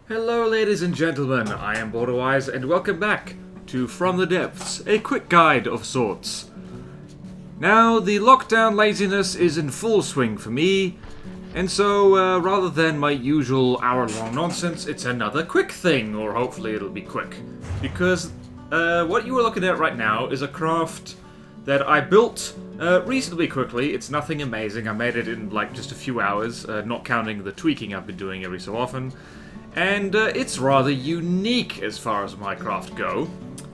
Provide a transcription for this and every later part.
Hello ladies and gentlemen, I am BorderWise and welcome back to From the Depths, a quick guide of sorts. Now, the lockdown laziness is in full swing for me, and so rather than my usual hour-long nonsense, it's another quick thing, or hopefully it'll be quick. Because what you are looking at right now is a craft that I built reasonably quickly. It's nothing amazing, I made it in like just a few hours, not counting the tweaking I've been doing every so often. And it's rather unique as far as my craft go,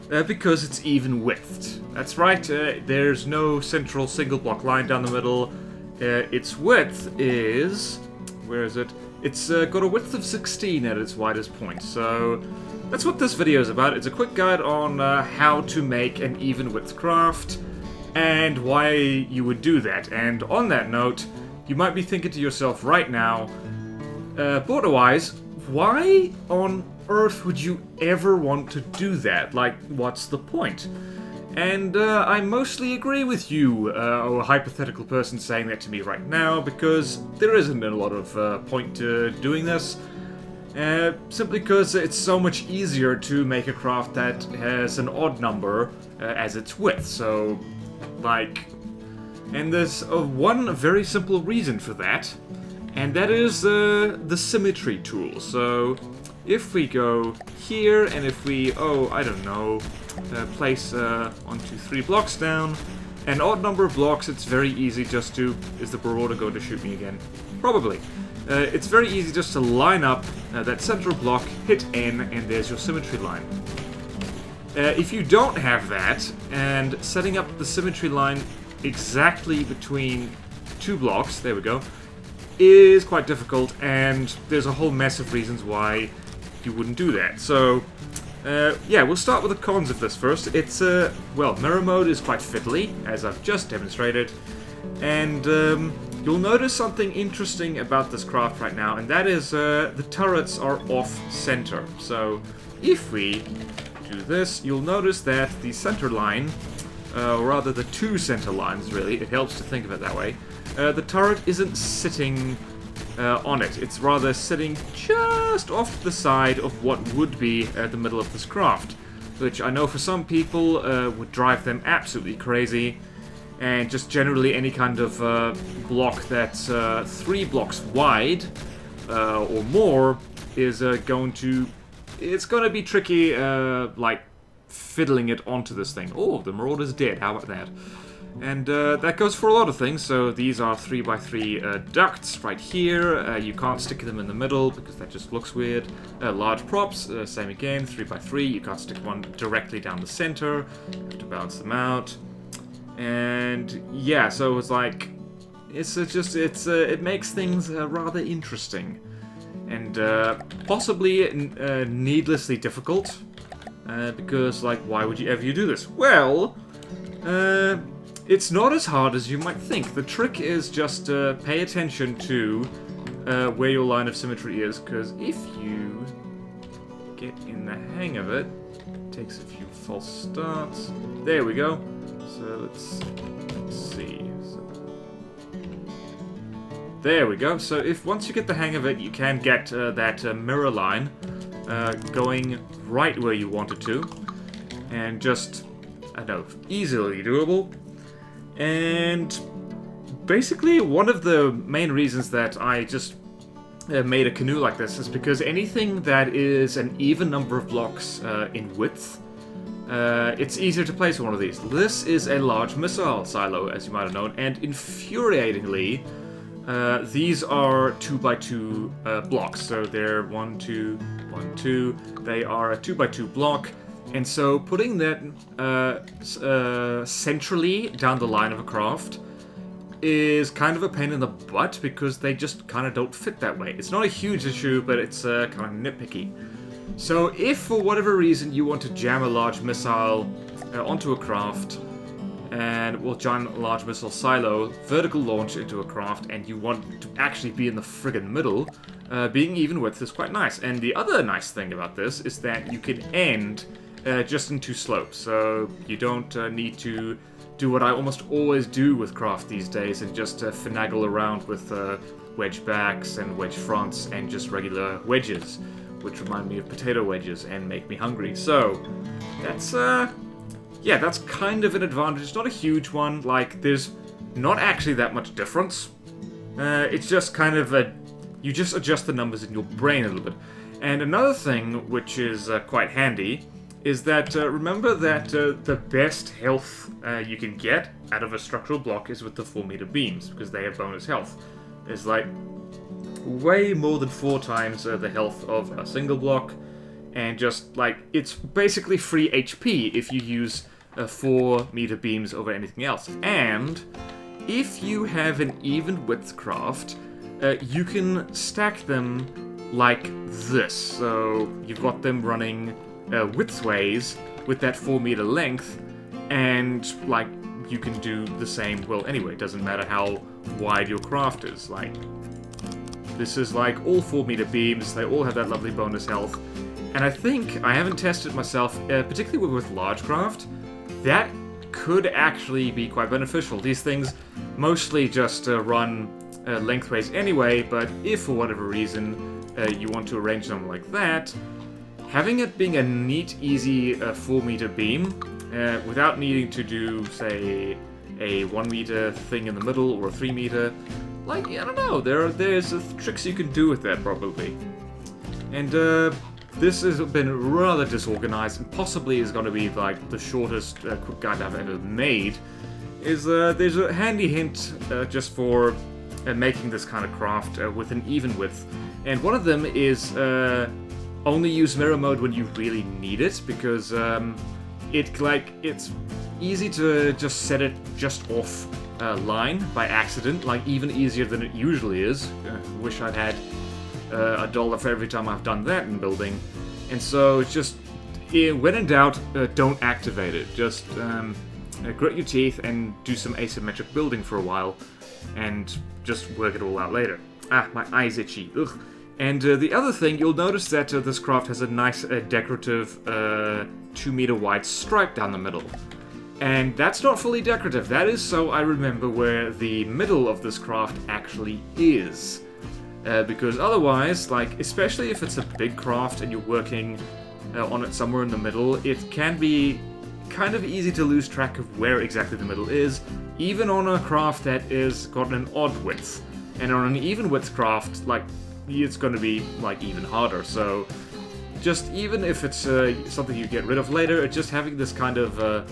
because it's even-widthed. That's right, there's no central single block line down the middle. Its width is... where is it? It's got a width of 16 at its widest point, so that's what this video is about. It's a quick guide on how to make an even-width craft, and why you would do that. And on that note, you might be thinking to yourself right now, BorderWise, why on earth would you ever want to do that? Like, what's the point? And I mostly agree with you, or a hypothetical person saying that to me right now, because there isn't a lot of point to doing this. Simply because it's so much easier to make a craft that has an odd number as its width. So, like... and there's one very simple reason for that. And that is the Symmetry tool. So if we go here, and if we, I don't know, place 1, 2, 3 blocks down, an odd number of blocks, it's very easy just to... is the Marauder going to shoot me again? Probably. It's very easy just to line up that central block, hit N, and there's your Symmetry line. If you don't have that, and setting up the Symmetry line exactly between 2 blocks, there we go, is quite difficult, and there's a whole mess of reasons why you wouldn't do that. So, yeah, we'll start with the cons of this first. It's, well, mirror mode is quite fiddly, as I've just demonstrated, and you'll notice something interesting about this craft right now, and that is the turrets are off-center. So, if we do this, you'll notice that the center line, or rather the 2 center lines, really, it helps to think of it that way, the turret isn't sitting on it. It's rather sitting just off to the side of what would be the middle of this craft, which I know for some people would drive them absolutely crazy, and just generally any kind of block that's 3 blocks wide or more is going to... it's going to be tricky, like fiddling it onto this thing. Oh, the Marauder's dead, how about that? And that goes for a lot of things. So these are 3x3 ducts right here. You can't stick them in the middle because that just looks weird. Large props, same again, 3x3. You can't stick one directly down the center. You have to balance them out. And yeah, so it's like, it makes things rather interesting, and possibly needlessly difficult. Because, like, why would you ever do this? Well, it's not as hard as you might think. The trick is just pay attention to where your line of symmetry is, because if you get in the hang of it, it takes a few false starts. There we go. So let's see. There we go. So if once you get the hang of it, you can get that mirror line going right where you want it to, and just, I don't know, easily doable. And basically one of the main reasons that I just made a canoe like this is because anything that is an even number of blocks in width, it's easier to place one of these. This is a large missile silo, as you might have known, and infuriatingly, these are 2x2 blocks, so they're 1, 2, 1, 2. They are a 2x2 block, and so putting that centrally down the line of a craft is kind of a pain in the butt because they just kind of don't fit that way. It's not a huge issue, but it's kind of nitpicky. So if for whatever reason you want to jam a large missile onto a craft, and we'll join a large missile silo, vertical launch into a craft, and you want to actually be in the friggin' middle, being even width is quite nice. And the other nice thing about this is that you can end just in 2 slopes, so you don't need to do what I almost always do with craft these days and just finagle around with wedge backs and wedge fronts and just regular wedges. which remind me of potato wedges and make me hungry. So, that's, yeah, that's kind of an advantage. It's not a huge one. Like, there's not actually that much difference. It's just kind of you just adjust the numbers in your brain a little bit. And another thing, which is quite handy, is that remember that the best health you can get out of a structural block is with the 4-meter beams, because they have bonus health. There's like way more than 4 times the health of a single block, and just like it's basically free HP if you use 4-meter beams over anything else. And if you have an even width craft, you can stack them like this. So you've got them running widthways with that 4-meter length, and like you can do the same. Well, anyway, it doesn't matter how wide your craft is. Like, this is like all 4-meter beams. They all have that lovely bonus health. And I think, I haven't tested myself, particularly with large craft, that could actually be quite beneficial. These things mostly just run lengthways anyway, but if for whatever reason you want to arrange them like that, having it being a neat, easy 4-meter beam, without needing to do, say, a 1-meter thing in the middle or a 3-meter, like, I don't know, there's tricks you can do with that probably. And this has been rather disorganized, and possibly is going to be like the shortest quick guide I've ever made. There's a handy hint just for making this kind of craft with an even width, and one of them is only use mirror mode when you really need it, because it's easy to just set it just off line by accident, like even easier than it usually is. Wish I'd had $1 for every time I've done that in building. And so it's just, when in doubt, don't activate it. Just grit your teeth and do some asymmetric building for a while, and just work it all out later. Ah, my eye's itchy. Ugh. And the other thing, you'll notice that this craft has a nice decorative 2-meter wide stripe down the middle. And that's not fully decorative. That is so I remember where the middle of this craft actually is. Because otherwise, like, especially if it's a big craft and you're working on it somewhere in the middle, it can be kind of easy to lose track of where exactly the middle is, even on a craft that is got an odd width. And on an even width craft, like, it's going to be, like, even harder. So, just even if it's something you get rid of later, just having this kind of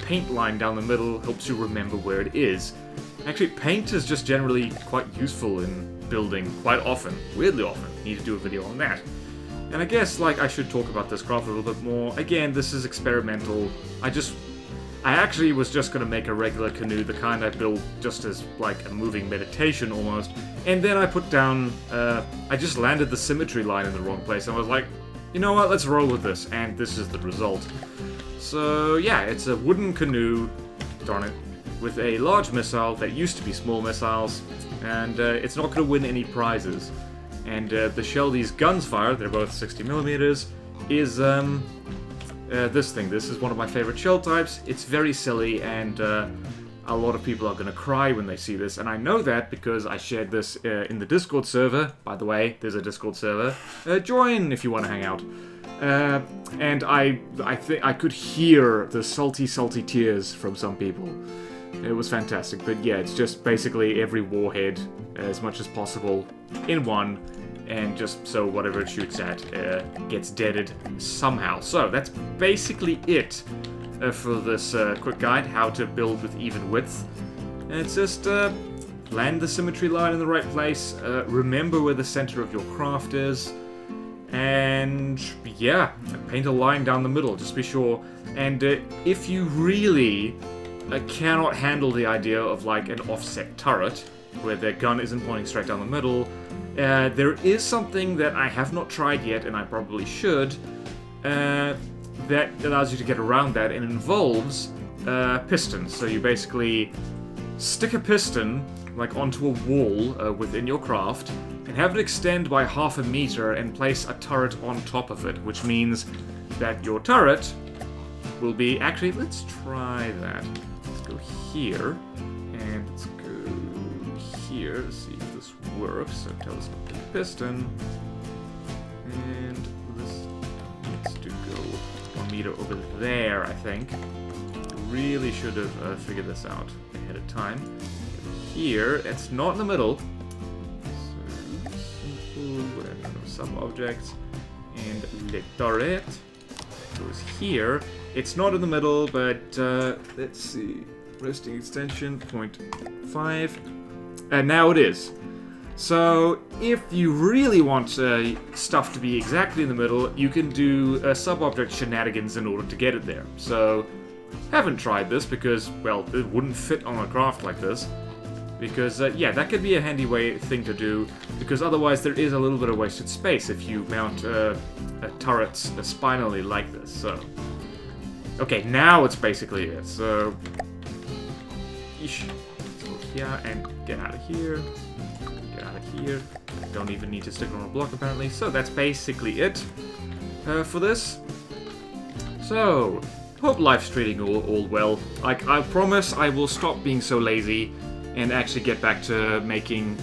paint line down the middle helps you remember where it is. Actually, paint is just generally quite useful in building quite often, weirdly often. Need to do a video on that. And I guess, like, I should talk about this craft a little bit more. Again, this is experimental. I actually was just gonna make a regular canoe, the kind I built just as, like, a moving meditation almost. And then I put down, I just landed the symmetry line in the wrong place, and I was like, you know what, let's roll with this, and this is the result. So, yeah, it's a wooden canoe, darn it, with a large missile that used to be small missiles, and it's not gonna win any prizes. And the shell these guns fire, they're both 60mm, is this thing. This is one of my favorite shell types. It's very silly, and a lot of people are going to cry when they see this, and I know that because I shared this in the Discord server. By the way, there's a Discord server. Join if you want to hang out. And I think I could hear the salty tears from some people. It was fantastic, but yeah, it's just basically every warhead as much as possible in one, and just so whatever it shoots at gets deaded somehow. So that's basically it for this quick guide, how to build with even width. And it's just land the symmetry line in the right place, remember where the center of your craft is, and yeah, paint a line down the middle, just be sure. And if you really cannot handle the idea of like an offset turret, where their gun isn't pointing straight down the middle, there is something that I have not tried yet, and I probably should, that allows you to get around that, and involves pistons. So you basically stick a piston like onto a wall within your craft, and have it extend by 1/2 meter, and place a turret on top of it, which means that your turret will be... Actually, let's try that. Let's go here, and let's go here to see if this works. So telescopic piston. there, I think. Really should have figured this out ahead of time. Here, it's not in the middle. So, simple, whatever, sub-objects. And lettere goes here. It's not in the middle, but let's see. Resting extension, 0.5. And now it is. So, if you really want stuff to be exactly in the middle, you can do sub-object shenanigans in order to get it there. So, haven't tried this because, well, it wouldn't fit on a craft like this. Because, yeah, that could be a handy thing to do, because otherwise there is a little bit of wasted space if you mount turrets spinally like this, so... Okay, now it's basically it, so... Yeesh. Let's go here and get out of here. Get out of here. Don't even need to stick on a block, apparently. So that's basically it for this. So, hope life's treating all well. Like, I promise I will stop being so lazy and actually get back to making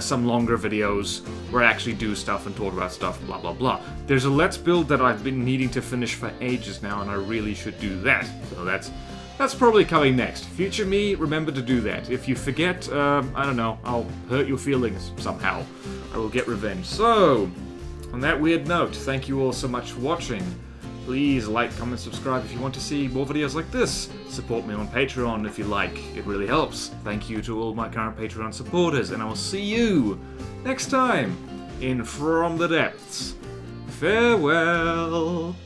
some longer videos where I actually do stuff and talk about stuff, blah blah blah. There's a Let's Build that I've been needing to finish for ages now, and I really should do that. So that's probably coming next. Future me, remember to do that. If you forget, I don't know, I'll hurt your feelings somehow. I will get revenge. So, on that weird note, thank you all so much for watching. Please like, comment, subscribe if you want to see more videos like this. Support me on Patreon if you like. It really helps. Thank you to all my current Patreon supporters, and I will see you next time in From the Depths. Farewell.